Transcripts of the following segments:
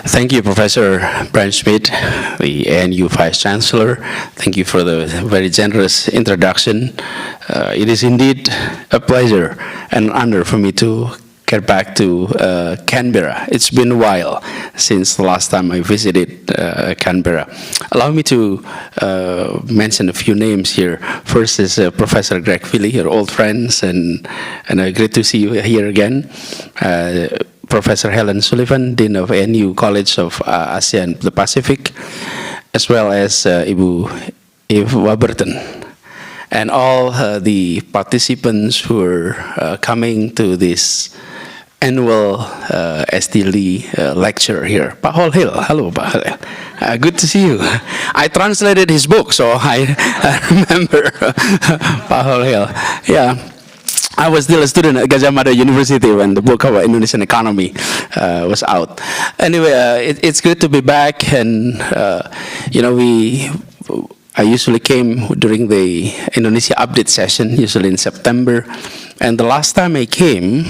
Thank you, Professor Brian Schmidt, the ANU Vice Chancellor. Thank you for the very generous introduction. It is indeed a pleasure and an honor for me to get back to Canberra. It's been a while since the last time I visited Canberra. Allow me to mention a few names here. First is Professor Greg Philly, your old friends, and great to see you here again. Professor Helen Sullivan, Dean of ANU College of Asia and the Pacific, as well as Ibu Eve Waberton, and all the participants who are coming to this annual SD Lee lecture here. Pak Hol Hill, hello Pak Hol. Good to see you. I translated his book, so I remember Pak Hol Hill. Yeah. I was still a student at Gajah Mada University when the book about Indonesian economy was out. Anyway, it's good to be back, and I usually came during the Indonesia update session, usually in September. And the last time I came,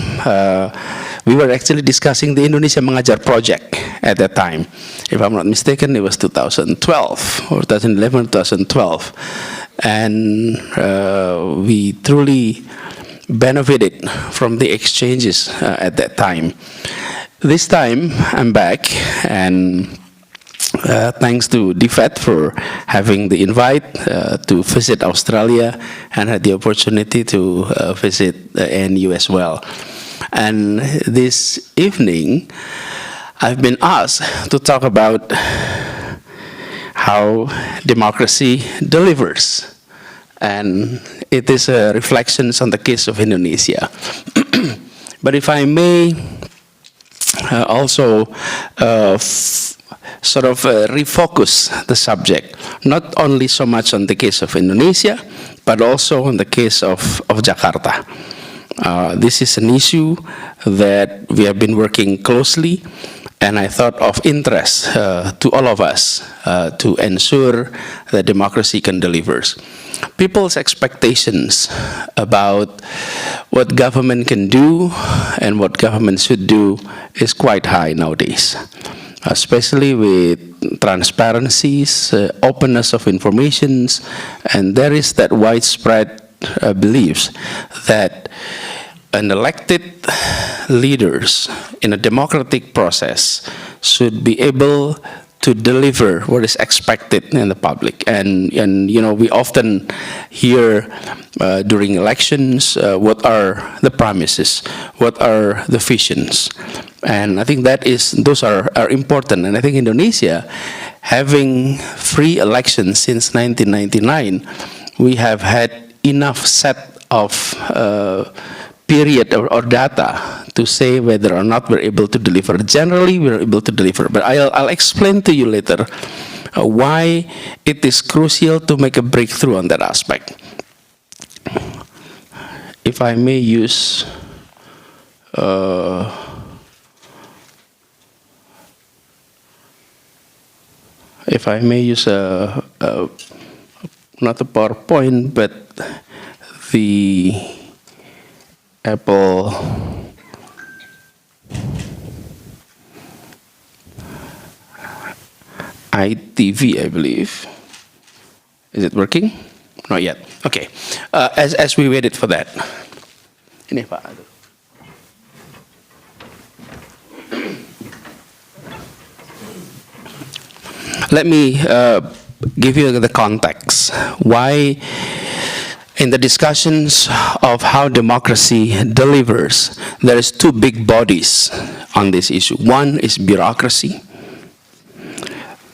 we were actually discussing the Indonesia Mengajar project at that time. If I'm not mistaken, it was 2012 or 2011, 2012. And we truly benefited from the exchanges at that time. This time, I'm back, and thanks to DFAT for having the invite to visit Australia, and had the opportunity to visit ANU as well. And this evening, I've been asked to talk about how democracy delivers. And it is a reflections on the case of Indonesia. But if I may also refocus the subject, not only so much on the case of Indonesia, but also on the case of Jakarta. This is an issue that we have been working closely, and I thought of interest to all of us to ensure that democracy can deliver. People's expectations about what government can do and what government should do is quite high nowadays, especially with transparencies, openness of informations, and there is that widespread beliefs that an elected leaders in a democratic process should be able to deliver what is expected in the public. And we often hear during elections what are the promises, what are the visions. And I think those are important. And I think Indonesia, having free elections since 1999, we have had enough set of period or data to say whether or not we're able to deliver. Generally, we're able to deliver, but I'll explain to you later why it is crucial to make a breakthrough on that aspect. If I may use not a PowerPoint, but the Apple iTV, I believe. Is it working? Not yet. Okay. As we waited for that. Ini Pak. Let me give you the context. Why, in the discussions of how democracy delivers, there is two big bodies on this issue. One is bureaucracy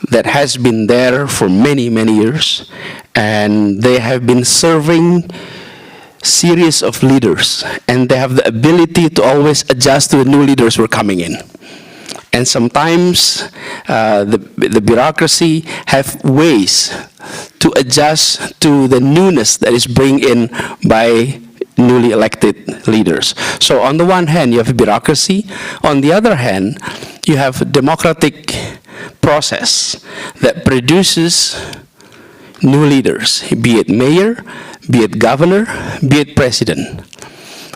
that has been there for many, many years, and they have been serving series of leaders, and they have the ability to always adjust to the new leaders who are coming in. And sometimes the bureaucracy have ways to adjust to the newness that is brought in by newly elected leaders. So on the one hand, you have bureaucracy. On the other hand, you have a democratic process that produces new leaders, be it mayor, be it governor, be it president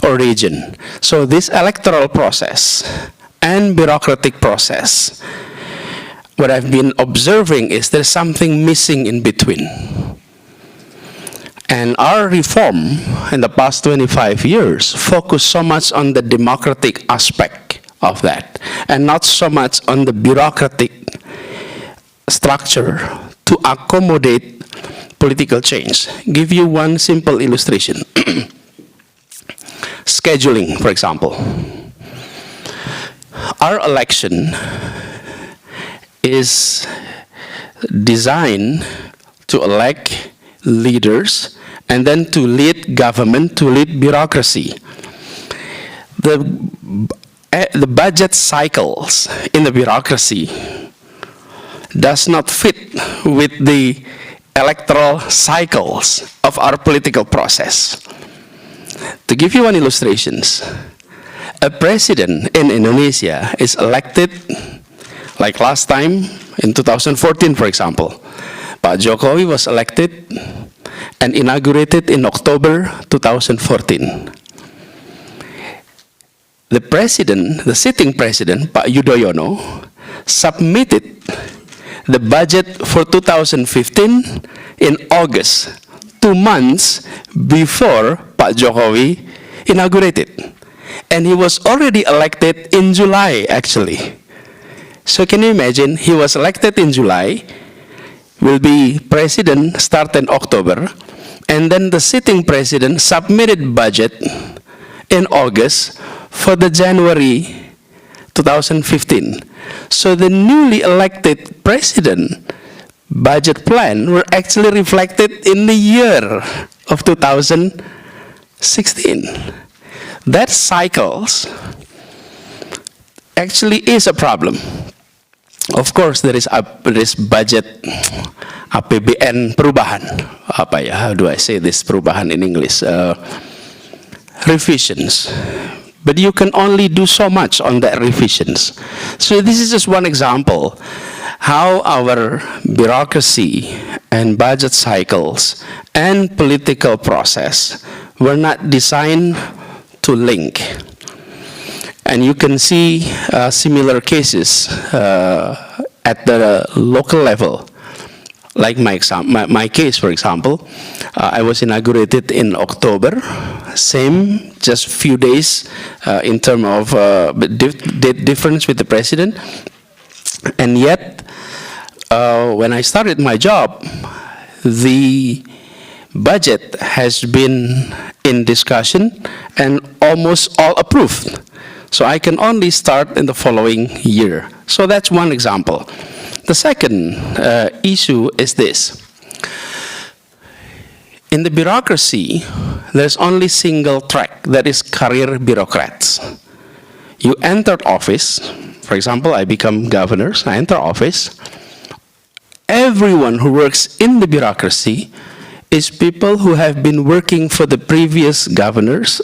or region. So this electoral process and bureaucratic process what I've been observing is there's something missing in between. And our reform in the past 25 years focused so much on the democratic aspect of that, and not so much on the bureaucratic structure to accommodate political change. Give you one simple illustration. Scheduling, for example. Our election is designed to elect leaders and then to lead government, to lead bureaucracy. The budget cycles in the bureaucracy does not fit with the electoral cycles of our political process. To give you one illustration, a president in Indonesia is elected, like last time in 2014, for example. Pak Jokowi was elected and inaugurated in October 2014. The president, the sitting president, Pak Yudhoyono, submitted the budget for 2015 in August, 2 months before Pak Jokowi inaugurated. And he was already elected in July, actually. So can you imagine, he was elected in July, will be president start in October, and then the sitting president submitted budget in August for the January 2015. So the newly elected president budget plan were actually reflected in the year of 2016. That cycles actually is a problem. Of course, there is budget APBN perubahan. Apa ya? How do I say this perubahan in English? Revisions. But you can only do so much on that revisions. So this is just one example how our bureaucracy and budget cycles and political process were not designed to link. And you can see similar cases at the local level. Like my case, for example, I was inaugurated in October, same, just few days in terms of difference with the president. And yet, when I started my job, the budget has been in discussion and almost all approved. So I can only start in the following year. So that's one example. The second issue is this. In the bureaucracy, there's only single track, that is career bureaucrats. You entered office, for example, I become governor, I enter office. Everyone who works in the bureaucracy is people who have been working for the previous governors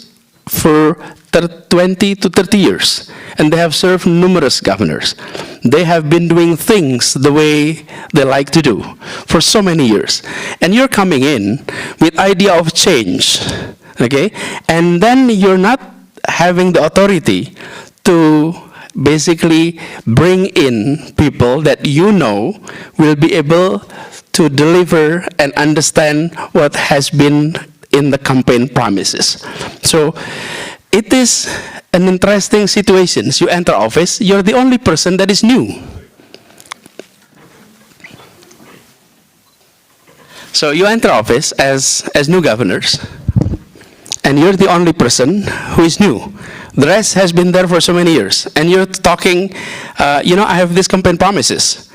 for 20 to 30 years, and they have served numerous governors. They have been doing things the way they like to do for so many years. And you're coming in with idea of change, okay? And then you're not having the authority to basically bring in people that you know will be able to deliver and understand what has been in the campaign promises. So it is an interesting situation. You enter office, you're the only person that is new. So you enter office as new governors, and you're the only person who is new. The rest has been there for so many years, and you're talking, I have these campaign promises.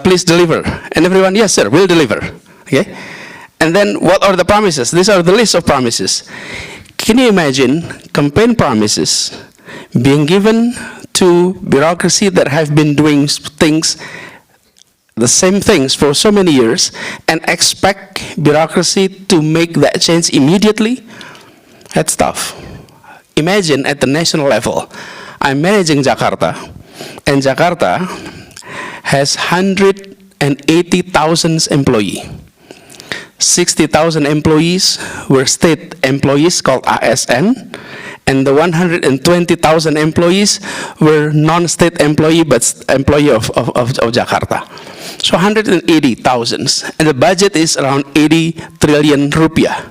Please deliver. And everyone, yes, sir, we'll deliver. Okay? And then what are the promises? These are the list of promises. Can you imagine campaign promises being given to bureaucracy that have been doing things, the same things for so many years, and expect bureaucracy to make that change immediately? That's tough. Imagine at the national level, I'm managing Jakarta, and Jakarta has 180,000 employees. 60,000 employees were state employees called ASN, And the 120,000 employees were non-state employee, but employee of Jakarta. So 180,000. And the budget is around 80 trillion rupiah.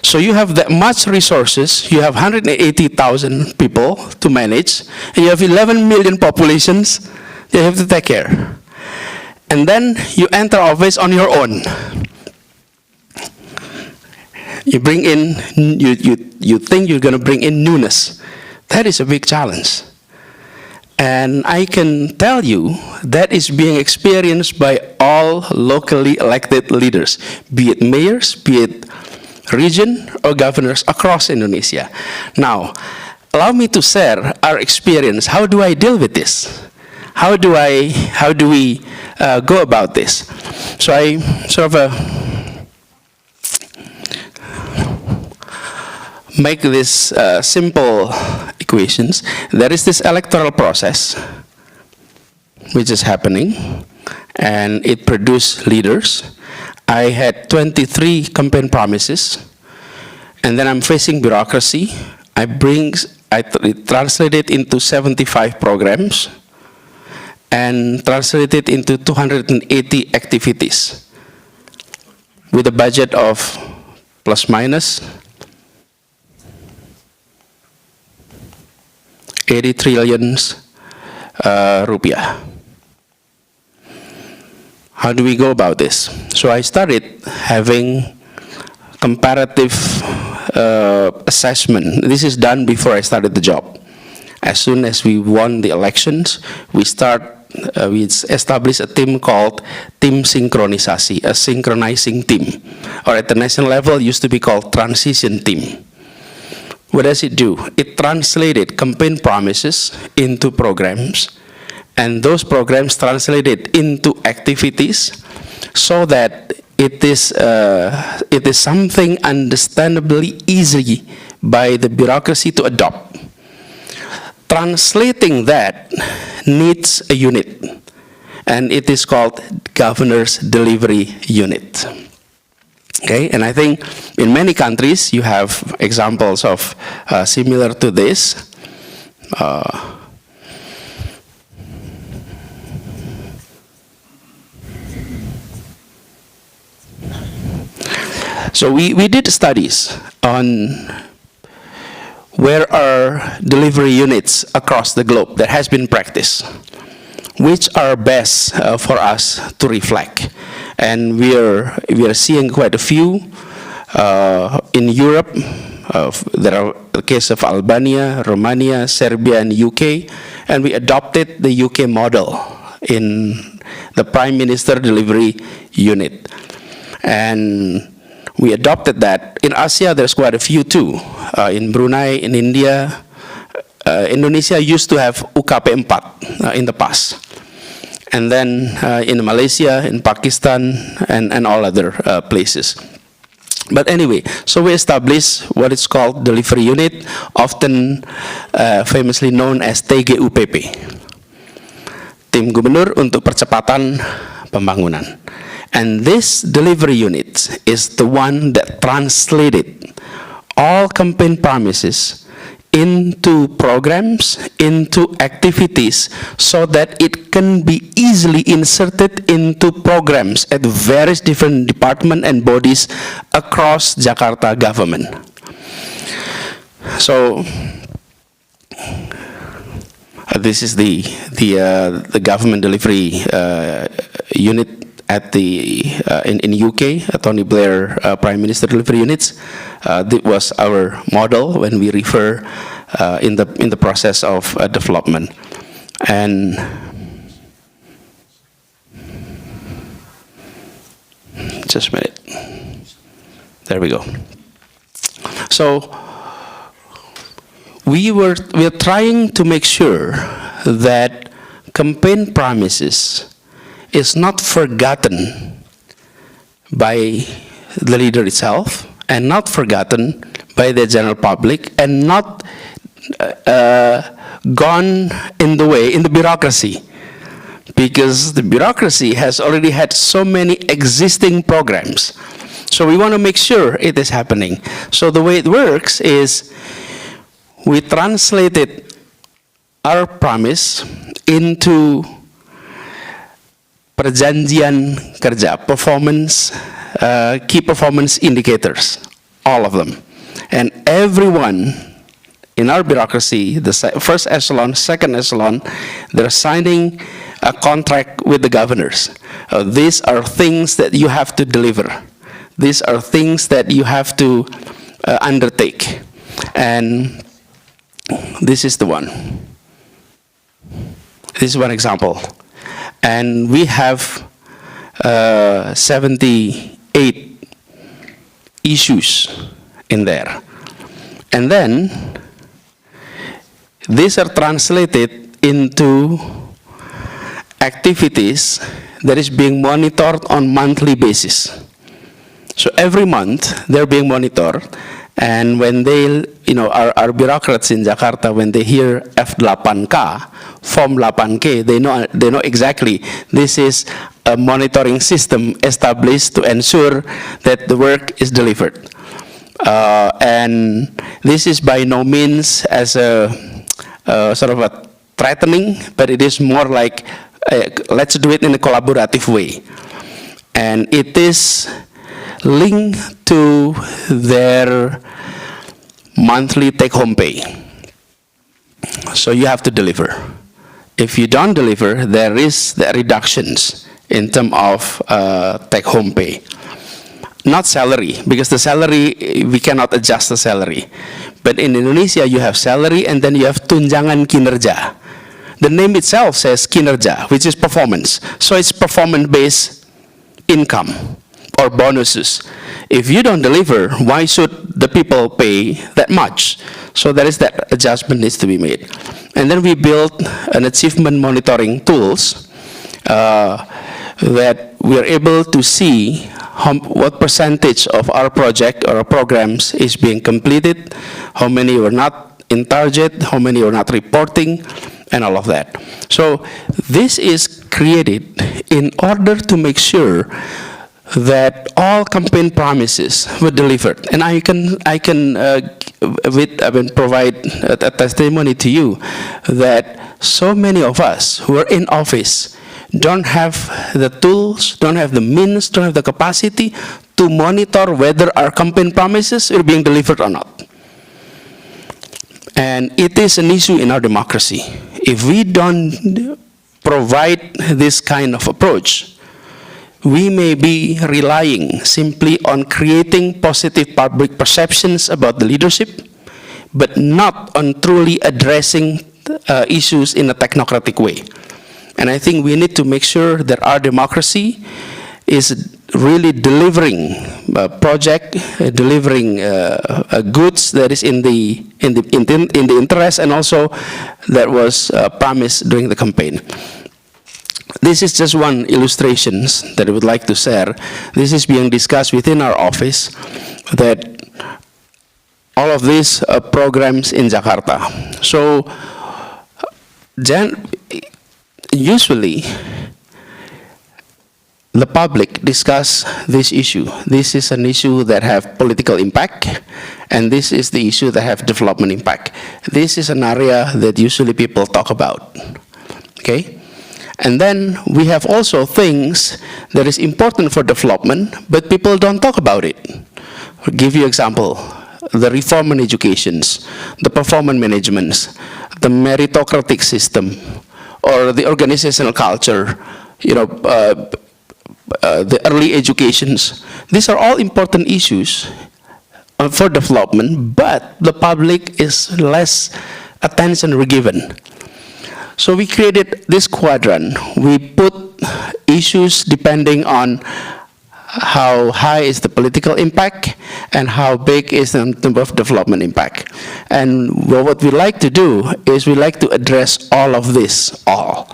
So you have that much resources, you have 180,000 people to manage, and you have 11 million populations you have to take care. And then you enter office on your own. You bring in, you think you're going to bring in newness. That is a big challenge. And I can tell you that is being experienced by all locally elected leaders, be it mayors, be it region or governors across Indonesia. Now, allow me to share our experience. How do I deal with this? How do we go about this? So I sort of make this simple equations. There is this electoral process which is happening, and it produced leaders. I had 23 campaign promises, and then I'm facing bureaucracy. I translate it into 75 programs and translate it into 280 activities with a budget of plus minus 80 trillion rupiah. How do we go about this? So I started having comparative assessment. This is done before I started the job. As soon as we won the elections, we established a team called Tim Sinkronisasi, a synchronizing team. Or at the national level, used to be called transition team. What does it do? It translated campaign promises into programs, and those programs translated into activities so that it is something understandably easy by the bureaucracy to adopt. Translating that needs a unit, and it is called Governor's Delivery Unit. Okay, and I think in many countries you have examples of similar to this. So we did studies on where are delivery units across the globe that has been practiced, which are best for us to reflect. And we are seeing quite a few in Europe. There are the case of Albania, Romania, Serbia, and UK, and we adopted the UK model in the Prime Minister Delivery Unit. And we adopted that. In Asia, there's quite a few too. In Brunei, in India, Indonesia used to have UKP4 in the past. And then in Malaysia, in Pakistan, and all other places. But anyway, so we established what is called delivery unit, often famously known as TGUPP. Tim Gubernur untuk Percepatan Pembangunan. And this delivery unit is the one that translated all campaign promises into programs, into activities, so that it can be easily inserted into programs at various different departments and bodies across Jakarta government. So this is the government delivery unit at in UK, Tony Blair Prime Minister Delivery Units. That was our model when we refer in the process of development. And just a minute. There we go. So we are trying to make sure that campaign promises is not forgotten by the leader itself, and not forgotten by the general public, and not gone in the bureaucracy, because the bureaucracy has already had so many existing programs. So we want to make sure it is happening. So the way it works is we translated our promise into perjanjian kerja, performance, key performance indicators, all of them. And everyone in our bureaucracy, the first echelon, second echelon, they're signing a contract with the governors. These are things that you have to deliver. These are things that you have to undertake. And this is the one. This is one example. And we have 78 issues in there. And then these are translated into activities that is being monitored on monthly basis. So every month they're being monitored, and when they, our bureaucrats in Jakarta, when they hear F8K, Form 8K, they know exactly this is a monitoring system established to ensure that the work is delivered. And this is by no means as a sort of a threatening, but it is more like let's do it in a collaborative way. And it is linked to their monthly take-home pay. So you have to deliver. If you don't deliver, there is the reductions in terms of take-home pay. Not salary, because the salary, we cannot adjust the salary. But in Indonesia, you have salary and then you have tunjangan kinerja. The name itself says kinerja, which is performance. So it's performance-based income or bonuses. If you don't deliver, why should the people pay that much? So there is that adjustment needs to be made. And then we built an achievement monitoring tools that we are able to see what percentage of our project or our programs is being completed, how many were not in target, how many were not reporting, and all of that. So this is created in order to make sure that all campaign promises were delivered. And I can provide a testimony to you that so many of us who are in office don't have the tools, don't have the means, don't have the capacity to monitor whether our campaign promises are being delivered or not. And it is an issue in our democracy. If we don't provide this kind of approach, we may be relying simply on creating positive public perceptions about the leadership, but not on truly addressing issues in a technocratic way. And I think we need to make sure that our democracy is really delivering delivering goods that is in the interest, and also that was promised during the campaign. This is just one illustration that I would like to share. This is being discussed within our office, that all of these programs in Jakarta. So usually the public discuss this issue. This is an issue that have political impact, and this is the issue that have development impact. This is an area that usually people talk about, okay? And then we have also things that is important for development, but people don't talk about it. I'll give you example, the reform in educations, the performance managements, the meritocratic system, or the organizational culture, the early educations. These are all important issues for development, but the public is less attention given. So we created this quadrant. We put issues depending on how high is the political impact and how big is the number of development impact. And what we like to do is we like to address all of this, all.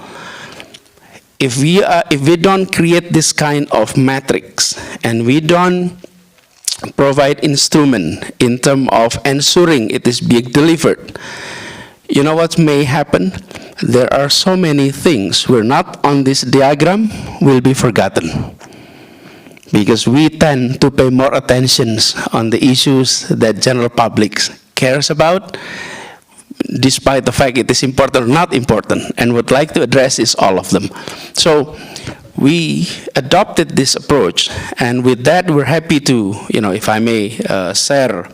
If we don't create this kind of matrix and we don't provide instrument in terms of ensuring it is being delivered, you know what may happen? There are so many things who are not on this diagram will be forgotten, because we tend to pay more attention on the issues that general public cares about, despite the fact it is important or not important, and would like to address is all of them. So we adopted this approach, and with that we're happy to, if I may share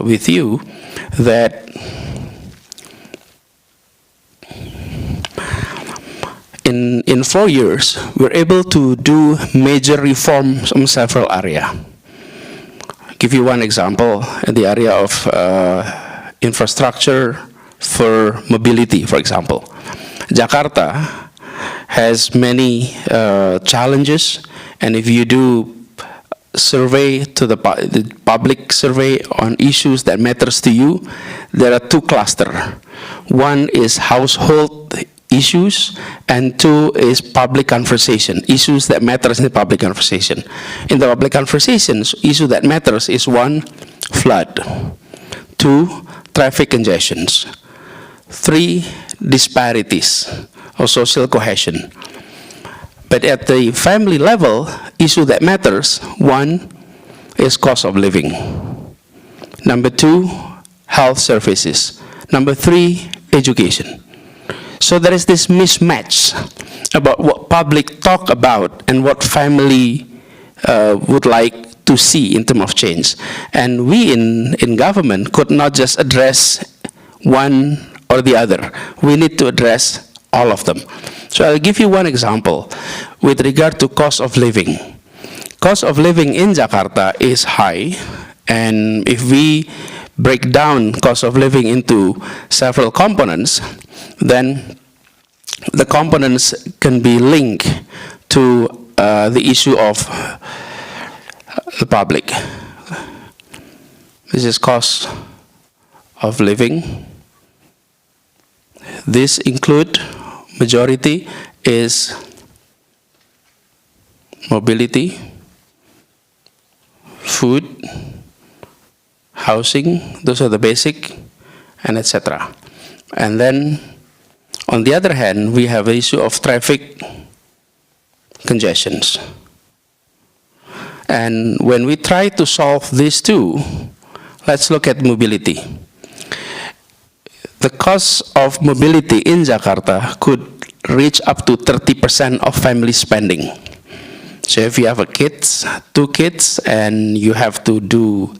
with you that in 4 years, we're able to do major reforms in several areas. Give you one example, in the area of infrastructure for mobility, for example. Jakarta has many challenges, and if you do survey to the public survey on issues that matters to you, there are two clusters. One is household issues, and two is public conversation, issues that matters in the public conversation. In the public conversations, issue that matters is one, flood, two, traffic congestions, three, disparities or social cohesion. But at the family level, issue that matters, one is cost of living. Number two, health services. Number three, education. So there is this mismatch about what public talk about and what family would like to see in terms of change. And we in government could not just address one or the other. We need to address all of them. So I'll give you one example with regard to cost of living. Cost of living in Jakarta is high, and if we break down cost of living into several components, then the components can be linked to the issue of the public. This is cost of living. This include, majority is mobility, food, housing, those are the basic, and etc. And then, on the other hand, we have the issue of traffic congestions. And when we try to solve these two, let's look at mobility. The cost of mobility in Jakarta could reach up to 30% of family spending. So if you have a kids, 2 kids, and you have to do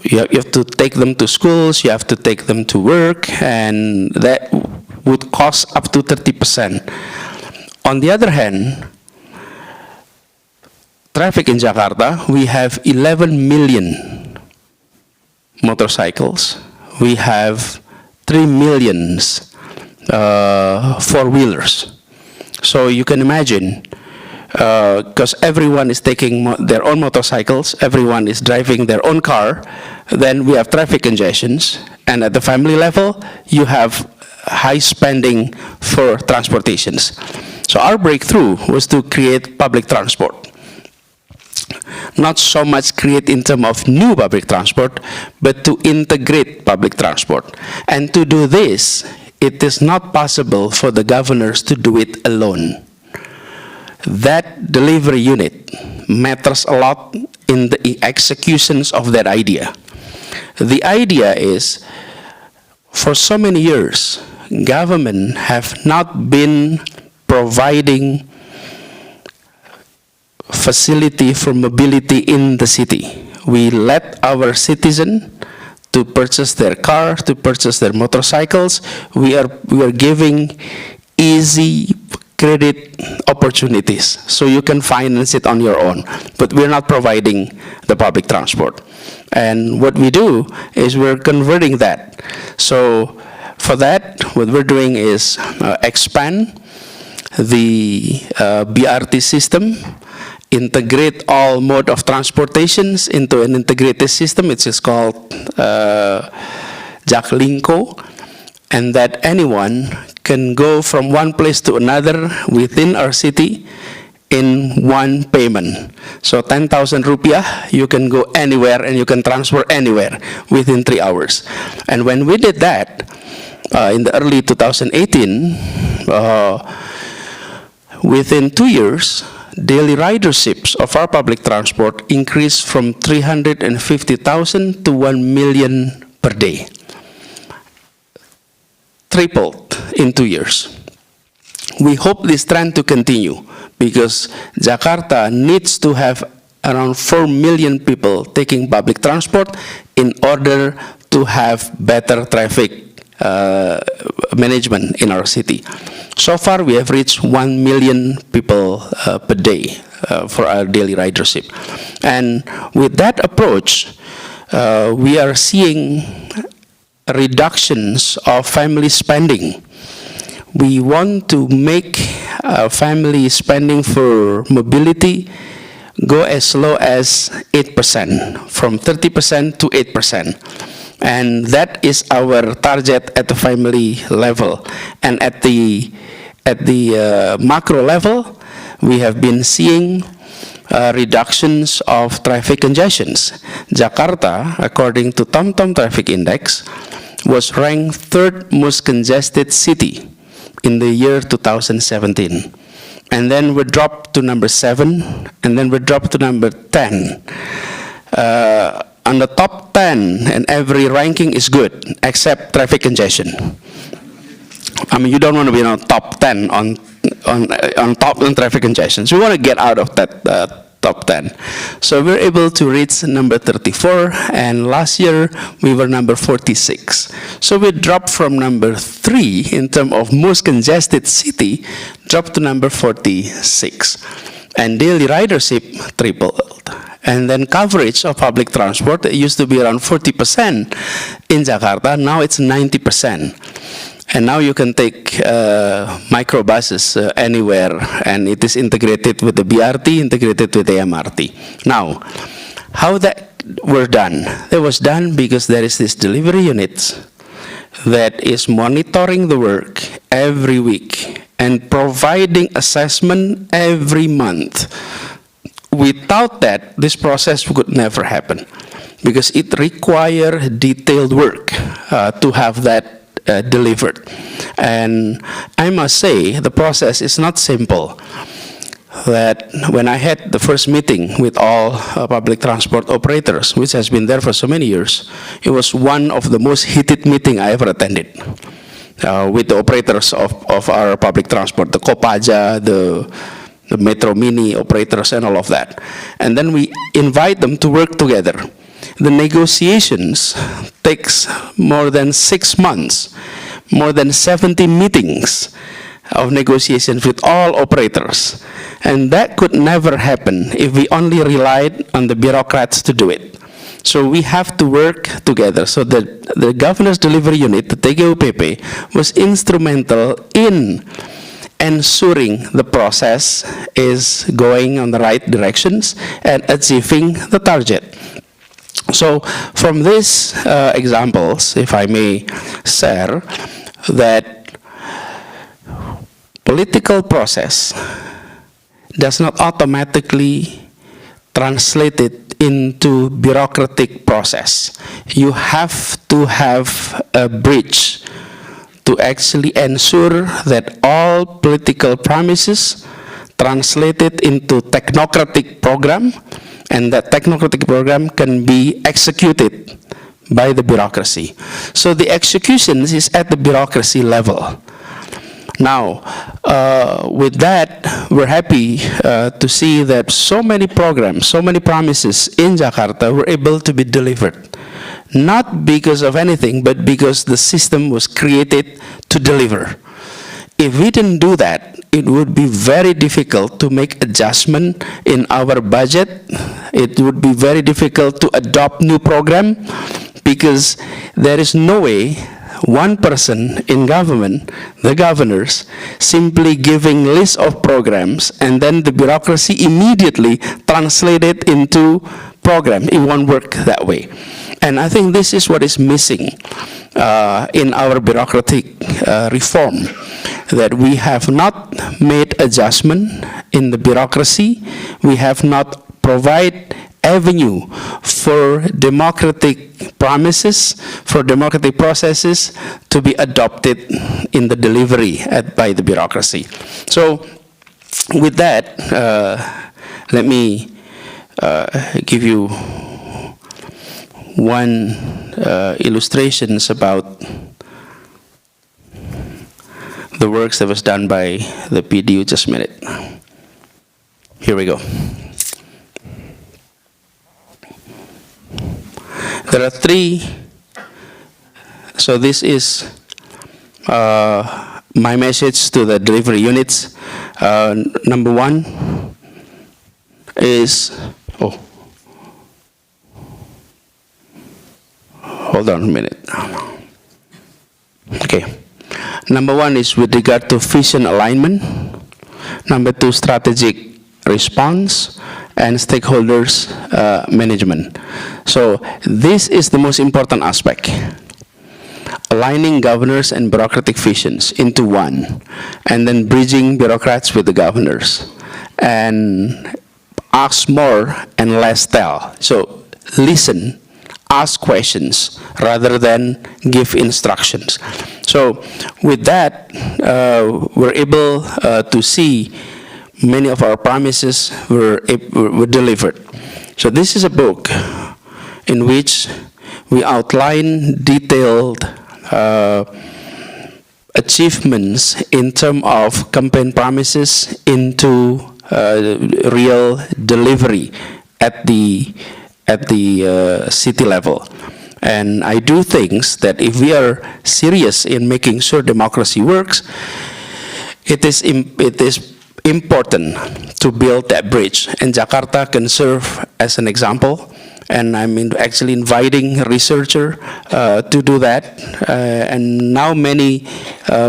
you have to take them to schools, you have to take them to work, and that would cost up to 30%. On the other hand, traffic in Jakarta, we have 11 million motorcycles. We have 3 million four-wheelers. So you can imagine, because everyone is taking their own motorcycles, everyone is driving their own car, then we have traffic congestions, and at the family level, you have high spending for transportations. So our breakthrough was to create public transport. Not so much create in terms of new public transport, but to integrate public transport. And to do this, it is not possible for the governors to do it alone. That delivery unit matters a lot in the executions of that idea. The idea is, for so many years, government have not been providing facility for mobility in the city. We let our citizens to purchase their car, to purchase their motorcycles. We are giving easy credit opportunities, so you can finance it on your own. But we're not providing the public transport. And what we do is we're converting that. So for that, what we're doing is expand the BRT system, integrate all mode of transportations into an integrated system. It is called Jaklingko, and that anyone can go from one place to another within our city in one payment. So 10,000 rupiah, you can go anywhere and you can transfer anywhere within 3 hours. And when we did that, in the early 2018, within 2 years, daily riderships of our public transport increased from 350,000 to 1 million per day. Tripled in 2 years. We hope this trend to continue because Jakarta needs to have around 4 million people taking public transport in order to have better traffic management in our city. So far, we have reached 1 million people per day for our daily ridership. And with that approach, we are seeing reductions of family spending. We want to make family spending for mobility go as low as 8%, from 30% to 8%. And that is our target at the family level. And at the macro level, we have been seeing reductions of traffic congestions. Jakarta, according to TomTom Traffic Index, was ranked third most congested city in the year 2017. And then we dropped to number 7, and then we dropped to number 10. On the top 10, and every ranking is good, except traffic congestion. I mean, you don't want to be on top 10 on top on traffic congestion. So we want to get out of that top 10. So we're able to reach number 34, and last year we were number 46. So we dropped from number 3 in terms of most congested city, dropped to number 46. And daily ridership tripled. And then coverage of public transport, it used to be around 40% in Jakarta, now it's 90%. And now you can take microbuses anywhere, and it is integrated with the BRT, integrated with the MRT. Now, how that were done? That was done because there is this delivery unit that is monitoring the work every week and providing assessment every month. Without that, this process could never happen because it requires detailed work to have that delivered. And I must say, the process is not simple. That when I had the first meeting with all public transport operators, which has been there for so many years, it was one of the most heated meetings I ever attended with the operators of our public transport, the Kopaja, the Metro Mini operators and all of that. And then we invite them to work together. The negotiations takes more than 6 months, more than 70 meetings of negotiations with all operators. And that could never happen if we only relied on the bureaucrats to do it. So we have to work together. So the Governor's Delivery Unit, the TGUPP, was instrumental in ensuring the process is going on the right directions and achieving the target. So from these examples, if I may share, that political process does not automatically translate it into bureaucratic process. You have to have a bridge to actually ensure that all political promises translated into technocratic program, and that technocratic program can be executed by the bureaucracy. So the execution is at the bureaucracy level. Now, with that, we're happy to see that so many programs, so many promises in Jakarta were able to be delivered. Not because of anything, but because the system was created to deliver. If we didn't do that, it would be very difficult to make adjustment in our budget. It would be very difficult to adopt new program because there is no way one person in government, the governors, simply giving list of programs and then the bureaucracy immediately translate it into program. It won't work that way. And I think this is what is missing in our bureaucratic reform, that we have not made adjustment in the bureaucracy, we have not provide avenue for democratic promises, for democratic processes to be adopted in the delivery by the bureaucracy. So with that, let me give you one illustrations about the works that was done by the PD you just met it. Here we go. There are three. So this is my message to the delivery units. Number one is, hold on a minute. Okay. Number one is with regard to vision alignment. Number two, strategic response, and stakeholders management. So this is the most important aspect. Aligning governors and bureaucratic visions into one, and then bridging bureaucrats with the governors, and ask more and less tell. So listen, ask questions rather than give instructions. So with that, we're able to see many of our promises were delivered. So this is a book in which we outline detailed achievements in terms of campaign promises into real delivery at the city level. And I do things that if we are serious in making sure democracy works, it is important to build that bridge. And Jakarta can serve as an example. And I'm actually inviting a researcher to do that. And now many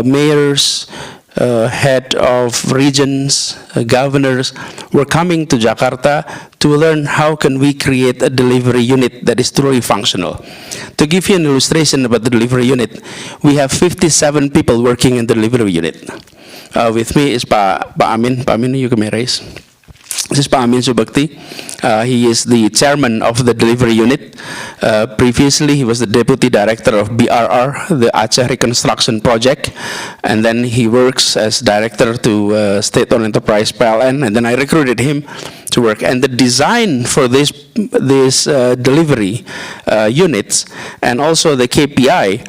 mayors, head of regions, governors were coming to Jakarta to learn how can we create a delivery unit that is truly functional. To give you an illustration about the delivery unit, we have 57 people working in the delivery unit. With me is Pak Amin. Pak Amin, you can raise. This is Pak Amin Subakti. He is the chairman of the delivery unit. Previously, he was the deputy director of BRR, the Aceh Reconstruction Project. And then he works as director to state-owned enterprise PLN. And then I recruited him to work. And the design for this delivery units and also the KPI,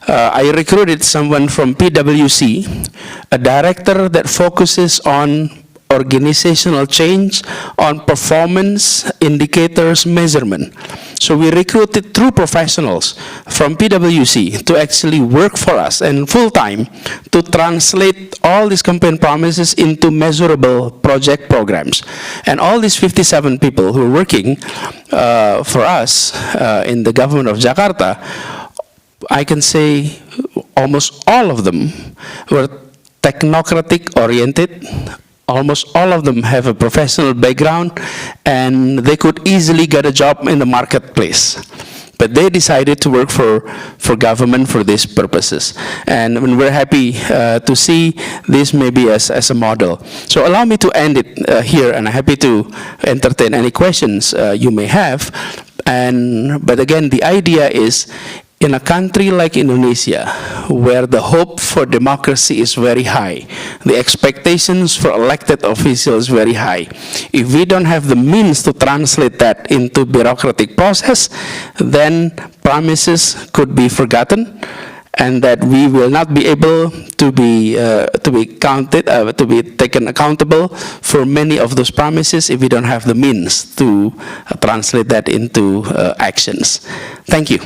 I recruited someone from PwC, a director that focuses on organizational change, on performance indicators measurement. So we recruited true professionals from PwC to actually work for us and full-time to translate all these campaign promises into measurable project programs. And all these 57 people who are working for us in the government of Jakarta, I can say almost all of them were technocratic oriented. Almost all of them have a professional background, and they could easily get a job in the marketplace. But they decided to work for government for these purposes. And we're happy to see this maybe as a model. So allow me to end it here, and I'm happy to entertain any questions you may have. But again, the idea is, in a country like Indonesia, where the hope for democracy is very high, the expectations for elected officials is very high, if we don't have the means to translate that into bureaucratic process, then promises could be forgotten, and that we will not be able to be counted, to be taken accountable for many of those promises if we don't have the means to translate that into actions. Thank you.